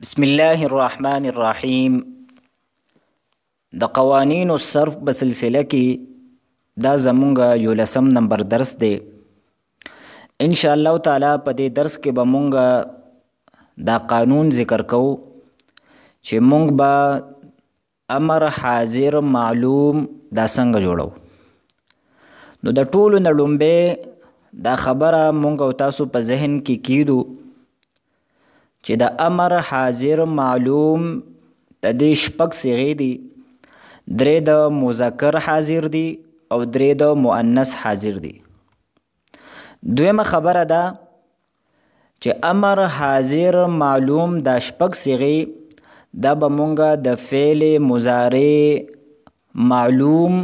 بسم الله الرحمن الرحیم. د قوانینو الصرف په سلسله کې دا زمونږ یو لسم نمبر درس دی. ان شاء الله تعالی په دې درس کې به مونږ دا قانون ذکر کوو چې مونږ به امر حاضر معلوم دا څنګه جوړو. نو د ټولو نه لومبې دا خبره مونږ او تاسو په ذهن کې کیدو چې د امر حاضر معلوم د دې شپږ صیغې دي. درې د مذکر حاضر دي او درې د مؤنث حاضر دي. دویمه خبره ده چې امر حاضر معلوم دا شپږ صیغې دا به مونږ د فعل مضارع معلوم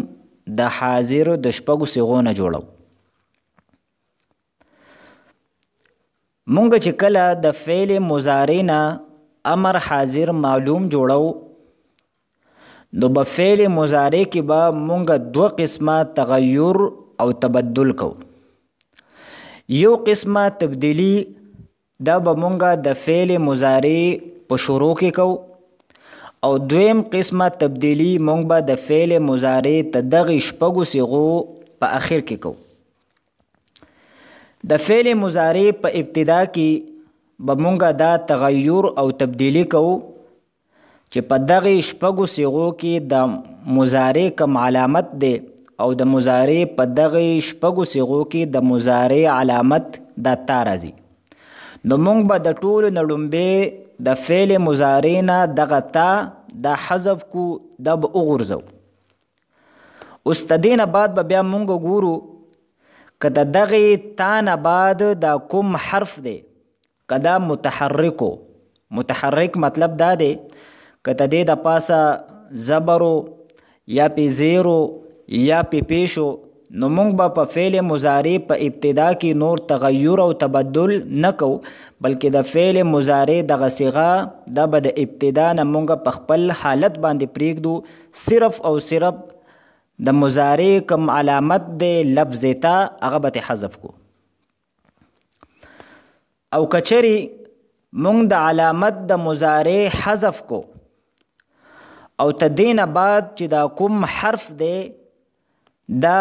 د حاضر د شپږو صیغو نه جوړو. مونږ چې کله د فعل مضارع نه امر حاضر معلوم جوړو نو په فعل مضارع کې به مونږ دوه قسمه تغیر او تبدل کو. یو قسمه تبدیلی دا به مونږ د فعل مضارع په شروع کې کو او دویم قسمه تبدیلی مونږ به د فعل مضارع ته دغه شپږو صیغو په اخر کې کو. د فعل مضارع په ابتدا کې به مونږ دا تغیر او تبدیلی کوو چې په دغه شپږو صیغو کې د مضارع کوم علامت دی او د مضارع په دغه شپږو صیغو کې د مضارع علامت دا تا راځي. نو مونږ به د ټولو نه لومبې د فعل مضارع نه دغه تا دا حذف کو دا به وغورځو. اوس د دې نه بعد به بیا مونږ ګورو که د دغې تا نه بعد دا کوم حرف دی که دا متحرک مطلب دا دی که د دې د پاسه زبرو یا پی زیرو یا پی پیشو نو مونږ به په فعل مضارع په ابتدا کې نور تغیر او تبدل نه کو بلکې د فعل مضارع دغه صیغه دا به د ابتدا نه مونږ په خپل حالت باندې پرېږدو. صرف او صرف د مضارع کوم علامت دی لفظ تا هغه به حذف کو. او کچری مونږ د علامت د مضارع حذف کو او تدین بعد چې دا کوم حرف دی دا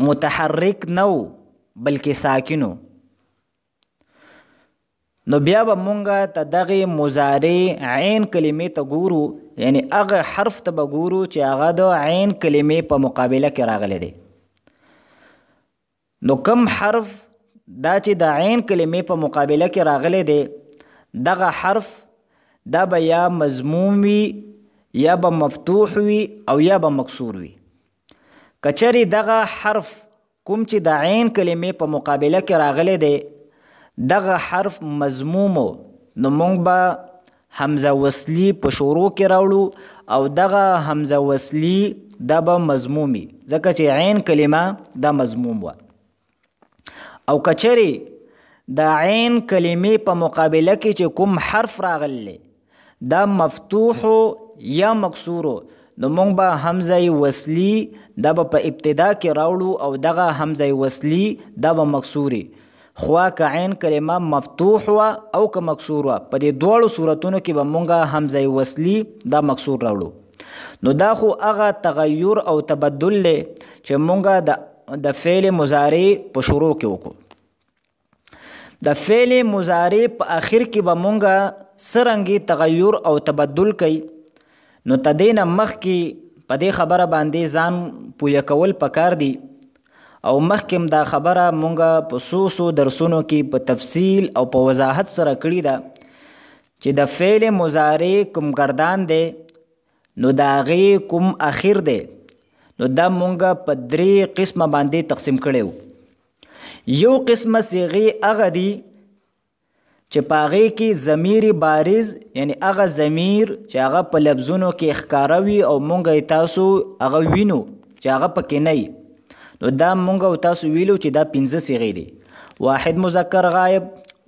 متحرک نو بلکې ساکنو نو بیا به مونږ ته دغه مضارع عین کلمې ته ګورو، یعنی هغه حرف ته به ګورو چې هغه د عین کلمې په مقابله کې راغلی دی. نو کم حرف دا چې د عین کلمې په مقابله کې راغلی دی دغه حرف دا به یا مضموم وي یا به مفتوح وي او یا به مکسور وي. کچری دغه حرف کوم چې د عین کلمې په مقابله کې راغلی دی دغه حرف مضمومو نو مونږ به حمزه وصلی په شروع کې راوړو او دغه حمزه وصلی دا به مضمومي ځکه چې عین کلمه دا مضموم وه. او کچری د عین کلمې په مقابله کې چې کوم حرف راغلی دا مفتوح یا مکسورو نو مونږ به حمزه وصلی دا به په ابتدا کې راوړو او دغه حمزه وصلی دا به مکسوري خوا که عین کلمه مفتوح و او که مکسور و په دې دواړو صورتونو کې به مونږ حمزه وصلی دا مکسور راوړو. نو دا خو هغه تغیر او تبدل دی چې مونږ د فعل مضارع په شروع کې وکړو. د فعل مضارع په اخر کې به مونږ څرنګې تغیر او تبدل کوي نو تدې نه مخکې په دې خبره باندې ځان پویه کول پکار دی او مخکې دا خبره مونږ په څو درسونو کې په تفصیل او په وضاحت سره کړې ده چې د فعل مضارع کوم گردان دی نو د هغې کوم اخر دی نو دا مونږ په درې قسمه باندې تقسیم کړی و. یو قسمه صیغې هغه دي چې په هغې کې ضمیر بارز یعنی هغه ضمیر چې هغه په لفظونو کې ښکاره وي او مونږ تاسو هغه وینو چې هغه پکې نه وي. نو دا مونږ او تاسو ویلو چې دا 5 صیغې دي: واحد مذکر غایب،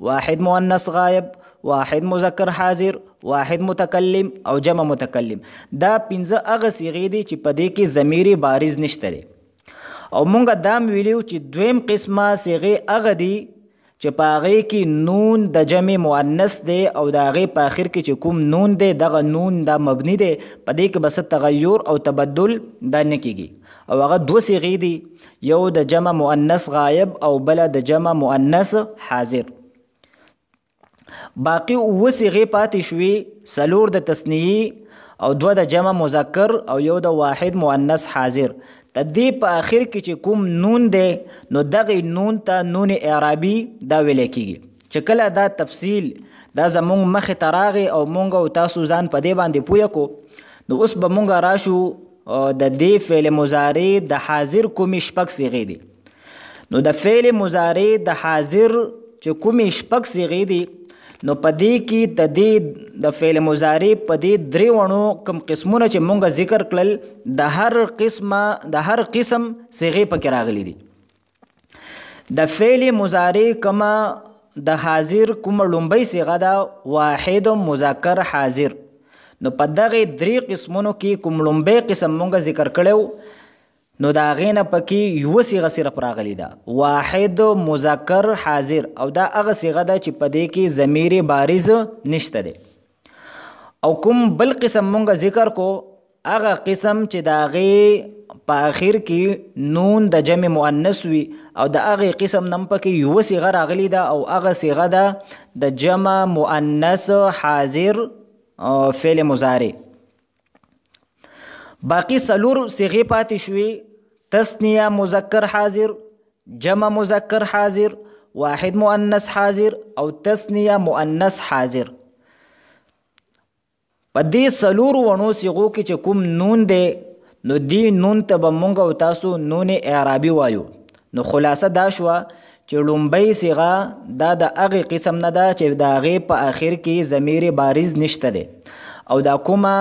واحد مؤنث غایب، واحد مذکر حاضر، واحد متکلم او جمع متکلم. دا 5 هغه صیغې دي چې په دې کې ضمیر بارز نشته دی. او مونږ دا ویلو چې دویم قسمه صیغې هغه دي چې په هغې کې نون د جمع مؤنث دی او د هغې په آخر کې چې کوم نون دی دغه نون دا مبني دی، په دې کې به څه تغیر او تبدل دا نه کېږي. او هغه دوه صیغې دي، یو د جمع مؤنث غایب او بله د جمع مؤنث حاضر. باقي اووه صیغې پاتې شوې، څلور د تثنیې او دوه د جمع مذکر او یو د واحد مؤنث حاضر. د دې په آخر کې چې کوم نون دی نو دغې نون ته نون اعرابي دا ویلی کېږي. چې کله دا تفصیل دا زمونږ مخې ته راغی او مونږ او تاسو ځان په دې باندې پوه کړو، نو اوس به مونږ راشو د دې فعل مضارع د حاضر کومې شپږ صیغې دي. نو د فعل مضارع د حاضر چې کومې شپږ صیغې دي، نو په دې کې د دې د فعل مضارع په دې درې وڼو کوم قسمونه چې مونږ ذکر کړل د هر قسم صیغې پکې راغلي دي. د فعل مضارع کومه د حاضر کومه لومبۍ صیغه ده واحد مذکر حاضر. نو په دغې درې قسمونو کې کوم لومبۍ قسم مونږ ذکر کړی نو د هغې نه پکې یوه صیغه صرف راغلی ده واحد مذکر حاضر، او دا هغه صیغه ده چې په دې کې ضمیر بارز نشته دی. او کوم بل قسم مونږ ذکر کو هغه قسم چې د هغې په آخر کې نون د جمع مؤنث وي او د هغې قسم نه پکې یوه صیغه راغلی ده او هغه صیغه ده د جمع مؤنث حاضر فعل مضارع. باقي څلور صیغې پاتې شوې، تثنیه مذکر حاضر، جمع مذکر حاضر، واحد مؤنث حاضر او تثنیه مؤنث حاضر. په دې څلورو وڼو صیغو کې چې کوم نون دی نو دې نون ته به مونږ او تاسو نون اعرابي وایو. نو خلاصه دا شوه چې لومبۍ صیغه دا د هغې قسم نه ده چې د هغې په آخر کې ضمیر بارز نشته دی، او دا کومه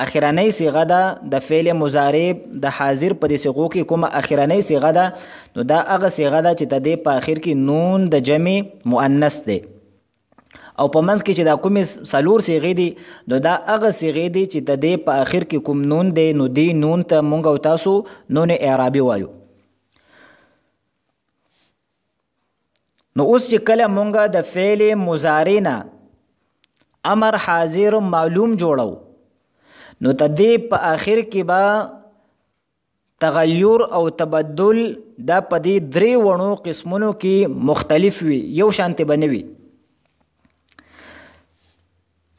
اخرنۍ صیغه ده د فعل مضارع د حاضر په دې صیغو کې کومه اخرنۍ صیغه ده نو دا هغه صیغه ده چې د دې په آخر کې نون د جمع مؤنث دی. او په منځ کې چې دا کومې څلور صیغې دي نو دا هغه صیغې دي چې د دې په آخر کې کوم نون دی نو دې نون ته مونږ او تاسو نون اعرابي وایو. نو اوس چې کله مونږ د فعل مضارع نه امر حاضر معلوم جوړو نو د دې په آخر کې به تغیر او تبدل دا په دې درې وڼو قسمونو کې مختلف وي، یو شانتې به نه وي.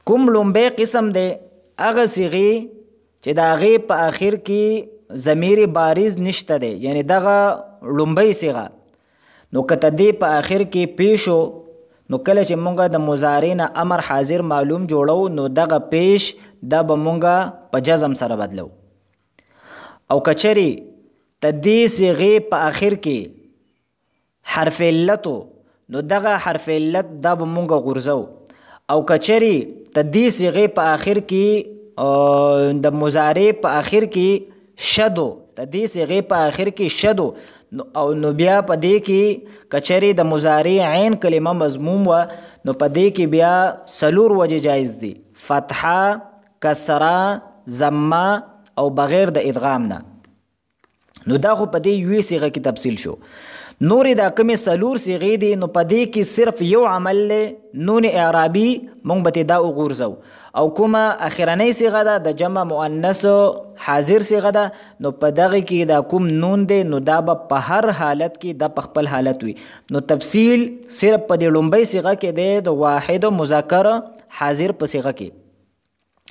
کوم لومبۍ قسم دی هغه صیغې چې د هغې په آخر کې ضمیر بارز نشته دی، یعنی دغه لومبۍ صیغه نو که د دې په آخر کې پیش شو نو کله چې مونږ د مضارع نه امر حاضر معلوم جوړو نو دغه پیش دا به مونږ په جزم سره بدلو. او کچری د دې صیغې په آخر کې حرف علت نو دغه حرف علت دا به مونږ غورځو. او کچری د دې صیغې په آخر کې د مضارع په آخر کې شدو د دې صیغې په آخر کې شدو او نو بیا په دې کې کچری د مضارع عین کلمه مضموم و نو په دې کې بیا څلور وجې جایز دي، فتحه، کسره، ضمه او بغیر د ادغام نه. نو دا خو په دې یوې صیغه کې تفصیل شو. نورې دا کومې څلور صیغې دي نو په دې کې صرف یو عمل دی نون اعرابي مونږ به دا وغورځو. او کومه اخرنۍ صیغه ده د جمع مؤنث حاضر صیغه ده نو په دغه کې دا کوم نون دی نو دا به په هر حالت کې دا په خپل حالت وي. نو تفصیل صرف په دې لومبۍ صیغه کې دی د واحد مذکر حاضر په صیغه کې.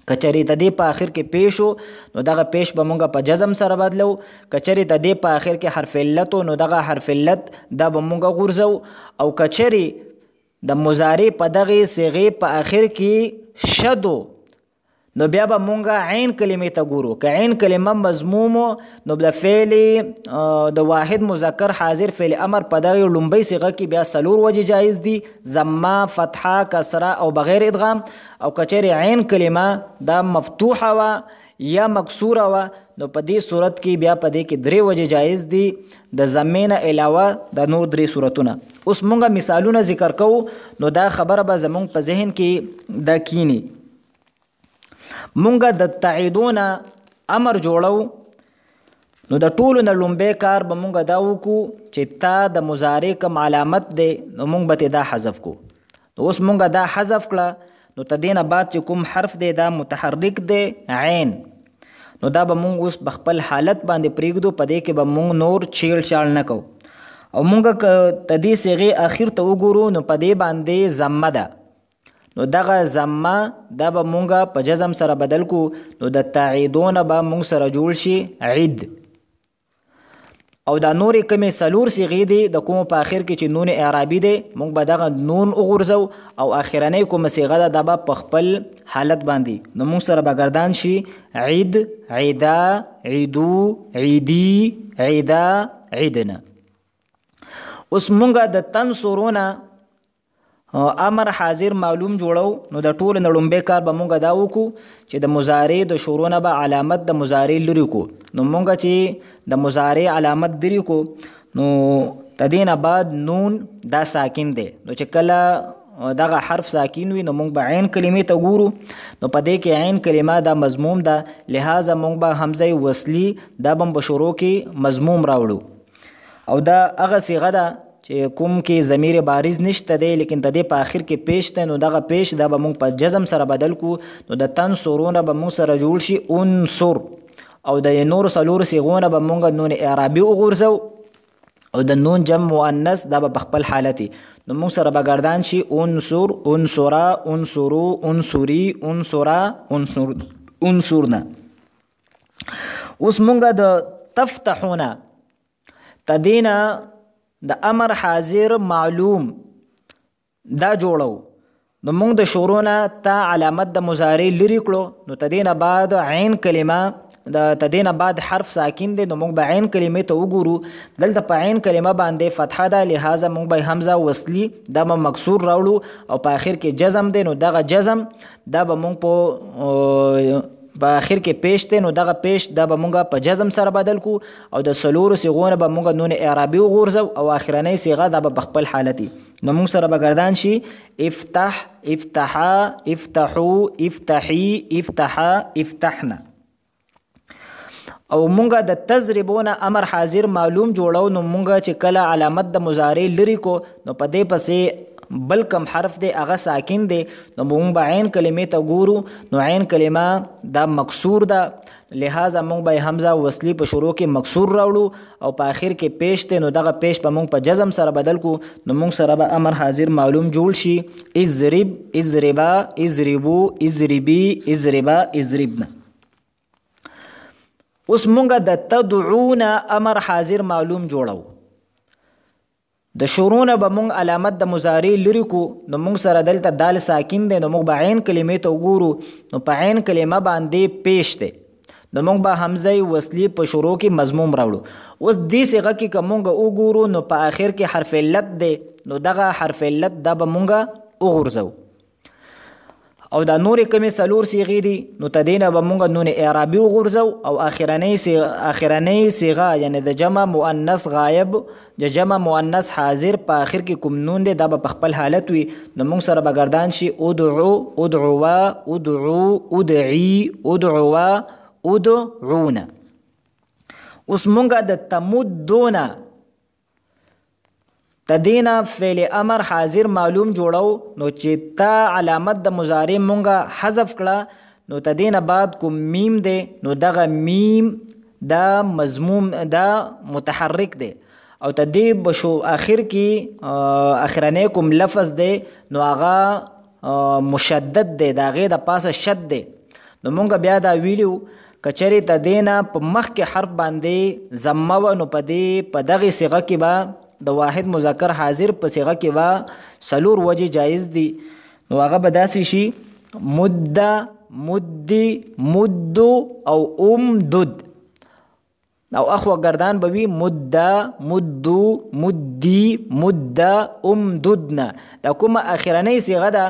کچری د دې په آخر کې پیش شو نو دغه پیش به مونږ په جزم سره بدلو. کچری د دې په آخر کې حرف علت نو دغه حرف علت دا به مونږ غورځو. او کچری د مضارع په دغه صیغې په آخر کې شدو نو بیا به مونږ عین کلمې ته ګورو. که عین کلمه مضموم نو د فعل د واحد مذکر حاضر فعل امر په دغه لومبۍ صیغه کې بیا څلور وجې جایز دي، ضمه، فتحه، کسره او بغیر ادغام. او کچری عین کلمه دا مفتوحه و یا مکسوره و نو په دې صورت کې بیا په دې کې درې وجې جایز دي د ضمې نه علاوه د نور درې صورتونه. اوس مونږ مثالونه ذکر کوو نو دا خبره به زمونږ په ذهن کې دا کینی. مونږ د تعیدونه امر جوړو نو د ټولو نه لومبی کار به مونږ دا وکړو چې تا د مضارع کوم علامت دی نو مونږ به دا حذف کو. نو اوس مونږ دا حذف کړه نو تدې نه بعد چې کوم حرف دی دا متحرک دی عین، نو دا به مونږ اوس بخپل حالت باندې پرېږدو، په دې کې به مونږ نور چیل چاړ نه کوو. او مونږ که د دې صیغې اخر ته وګورو نو په دې باندې ضمه ده، نو دغه ضمه دا به مونږ په جزم سره بدل کو، نو د تعیدونه به مونږ سره جوړ شي عید. او دا نورې کومې څلور صیغې دي د کومو په آخر کې چې نون اعرابي دی مونږ به دغه نون وغورځو او آخرنۍ کومه صیغه ده دا به په خپل حالت باندې نو مونږ سره به ګردان شي عید، عیدا، عیدو، عیدی، عیدا، عیدنا. اوس مونږ د تنصرونه امر حاضر معلوم جوړو، نو د ټولو نه لومبی کار به مونږ دا وکړو چې د مضارع د شروع نه به علامت د مضارع لرې کو. نو مونږ چې د مضارع علامت لرې کو نو د دې نه بعد نون دا ساکن دی، نو چې کله دغه حرف ساکن وي نو مونږ به عین کلمې ته ګورو، نو په دې کې عین کلمه دا مضموم ده، لہذا مونږ به حمزه وصلی دا به په شروع کې مضموم راوړو. او دا هغه صیغه ده چې کوم کې ضمیر بارز نشته دی لیکن د دې په آخر کې پیش دی، نو دغه پیش دا به مونږ په جزم سره بدل کو، نو د تنصرونه به مونږ سره جوړ شي انصر. او د نورو څلورو صیغونه به مونږ نون اعرابي وغورځو او د نون جمع مؤنث دا به په خپل حالت نو مونږ سره به ګردان شي انصر، انصرا، انصرو، انصري، انصرا، انصرنا. اوس مونږ د تفتحونه تدینا د امر حاضر معلوم دا جوړو، نو مونږ د شروع نه تا علامت د مضارع لرې کړو، نو تدې نه بعد عین کلمه د تدې نه بعد حرف ساکن دی، نو مونږ به عین کلمې ته وګورو. دلته په عین کلمه باندې فتحه ده، لہذا مونږ به حمزه وصلی دا به مکسور راوړو او په آخر کې جزم دی، نو دغه جزم دا به مونږ په آخر کې پیش دی، نو دغه پیش دا به مونږ په جزم سره بدل کو او د څلورو صیغونه به مونږ نون اعرابي وغورځو او آخرنۍ صیغه دا به په خپل حالتي نو مونږ سره به ګردان شي افتح، افتحا، افتحو، افتحي، افتحا، افتحنا. او مونږ د تضربونه امر حاضر معلوم جوړو، نو مونږ چې کله علامت د مضارع لرې کو نو په دې پسې بل کم حرف دی هغه ساکن دی، نو مونږ به عین کلمې ته ګورو، نو عین کلمه دا مکسور ده، لہذا مونږ به حمزه وصلی په شروع کې مکسور راوړو او په آخر کې پیش دی، نو دغه پیش به مونږ په جزم سره بدل کو، نو مونږ سره به امر حاضر معلوم جوړ شي اضرب، اضربا، اضربو، اضربي، اضربا، اضربنا. اوس مونږ د تدعون امر حاضر معلوم جوړو، د شروع نه به مونږ علامت د مضارع لرې کو، نو مونږ سره دلته دال ساکن دی، نو مونږ به عین کلمې ته وګورو، نو په عین کلمه باندې پیش دی، نو مونږ به حمزه وصلی په شروع کې مضموم راوړو. اوس دې صیغه کې که مونږ وګورو نو په آخر کې حرف علت دی، نو دغه حرف علت دا به مونږ وغورځو. او دا نورې کومې څلور صیغې دي نو تدې نه به مونږ نون اعرابي وغورځو او آخرنۍ صیغه یعنی د جمع مؤنث غایب د جمع مؤنث حاضر په آخر کې کوم نون دی دا به په خپل حالت وي، نو مونږ سره به ګردان شي ادعو، ادعوا، ادعو، ادعي، ادعوا، ادعونا. اوس مونږ د تمدونه تدینا فعل امر حاضر معلوم جوړو، نو چې تا علامت د مضارع مونږه حذف کړه نو تدینا بعد کوم میم دی نو دغه میم دا مضموم دا متحرک دی او تدې بشو آخر کې اخرنۍ کوم لفظ دی نو هغه مشدد دی، دا غې د پاسه شد دی، نو مونږ بیا دا ویلیو کچری تدینا په مخ کې حرف باندې ضمه و نو په دغه صيغه کې به د واحد مذکر حاضر په صيغه کې به څلور وجه جایز دي، نو هغه به داسې شي مد، مدي، مد او امدد او اخو گردان به وي مد، مدو، مدي، مد، امددنا. دا کومه اخرنۍ صيغه ده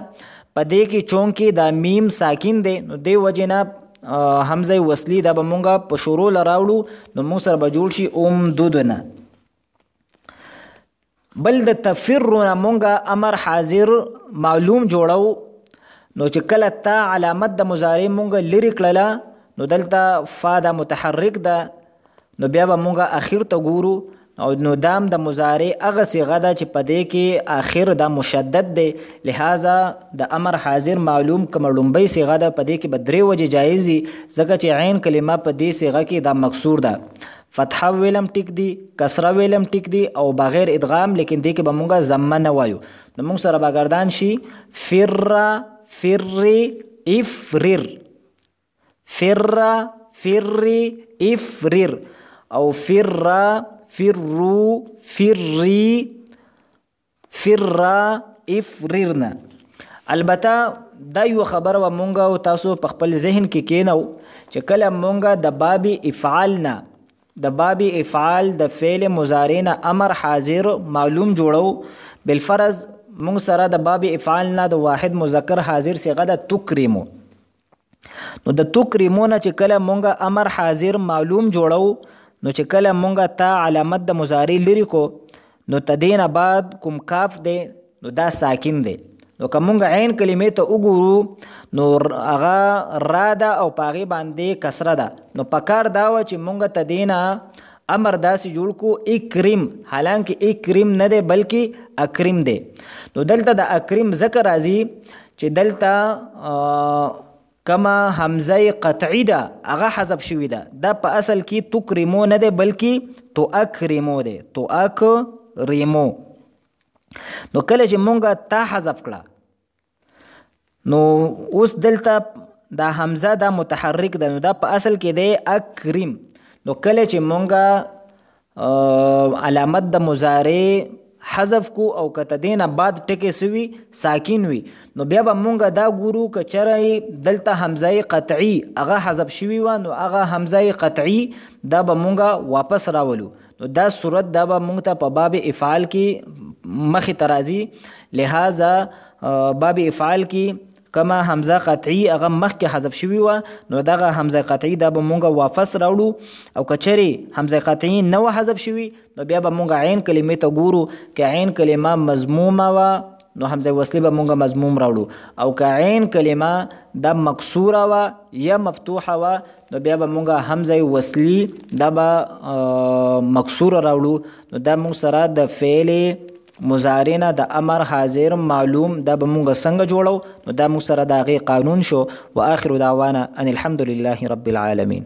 په دې کې چونکې دا میم ساکن دی نو دی وجه نه حمزه وصلی دا به مونږه په شروع لراوړو نو مونږ سره به جوړ شي امددنا. بل د تفرنا مونږه امر حاضر معلوم جوړو، نو چې کله تا علامت د مضارع مونږه لرې کړله نو دلته فا دا متحرک ده، نو بیا به مونږه اخر ته ګورو او نو دام د مضارع هغه صيغه ده چې په دې کې اخر دا مشدد دی، لہذا د امر حاضر معلوم کوم لومبۍ صيغه ده په دې کې به درې وجې جایز دي، ځکه چې عین کلمه په دې صيغه کې دا مکسور ده، فتحه ویلم ټیک دی، کسره ویلم ټیک دی او بغیر ادغام، لیکن دې کې به مونږه ضمه نه وایو. نو مونږ سره به ګردان شي فر فر افرر، فر فر افرر او فر فرو فري فر افررنا. البته دا یو خبر و مونږه او تاسو په خپل ذهن کې کینو چې کله مونږه د باب افعال نه د باب افعال د فعل مضارع نه امر حاضر معلوم جوړو، بالفرض مونږ سره د باب افعال نه د واحد مذکر حاضر صيغه د تکرمو. نو د تکرمو نه چې کله مونږه امر حاضر معلوم جوړو، نو چې کله مونږه تا علامت د مضارع لري کو، نو تدین بعد کوم کاف دی نو دا ساکن دی. نو که مونږ عین کلمې ته وګورو نو هغه را ده او په هغې باندې کسره ده، نو پکار دا وه چې مونږ تدین امر داسې جوړ کو اکرم، حالانکه اکرم نه دی بلکې اکرم دی. نو دلته د اکرم ذکر راځي چې دلته کما حمزه قطعی ده هغه حذف شوی ده، دا په اصل کې تکرمو نه ده بلکې تو اکرمو ده، تو اکرمو. نو کله چې مونږه تا حذف کړه نو اوس دلته دا حمزه دا متحرک ده، نو دا په اصل کې ده اکرم. نو کله چې مونږه علامت د مضارع حذف کو او کته دینه بعد ټکی سوي ساکن وي، نو بیا به مونږه دا ګورو که چېرې دلته حمزه قطعی هغه حذف شوي وه، نو هغه حمزه قطعی دا به مونږه واپس راولو. نو دا صورت دا به مونږ ته په باب افعال کې مخې ته راځي، لہذا باب افعال کې کما حمزه قطعی هغه مخکې حذف شوي وه، نو دغه حمزه قطعی دا به مونږه واپس راوړو. او که چېرې حمزه قطعی نه وه حذف شوي، نو بیا به مونږه عین کلمې ته ګورو، که عین کلمه مضمومه وه نو حمزه وصلی به مونږه مضموم راوړو، او که عین کلمه دا مکسوره وه یا مفتوحه وه نو بیا به مونږه حمزه وصلی دا به مکسوره راوړو. نو دا مونږ سره د فعل مضارع نه د امر حاضر معلوم دا به مونږ څنګه جوړو، نو دا مونږ سره د هغې قانون شو. و آخر دعوانا ان الحمد لله رب العالمین.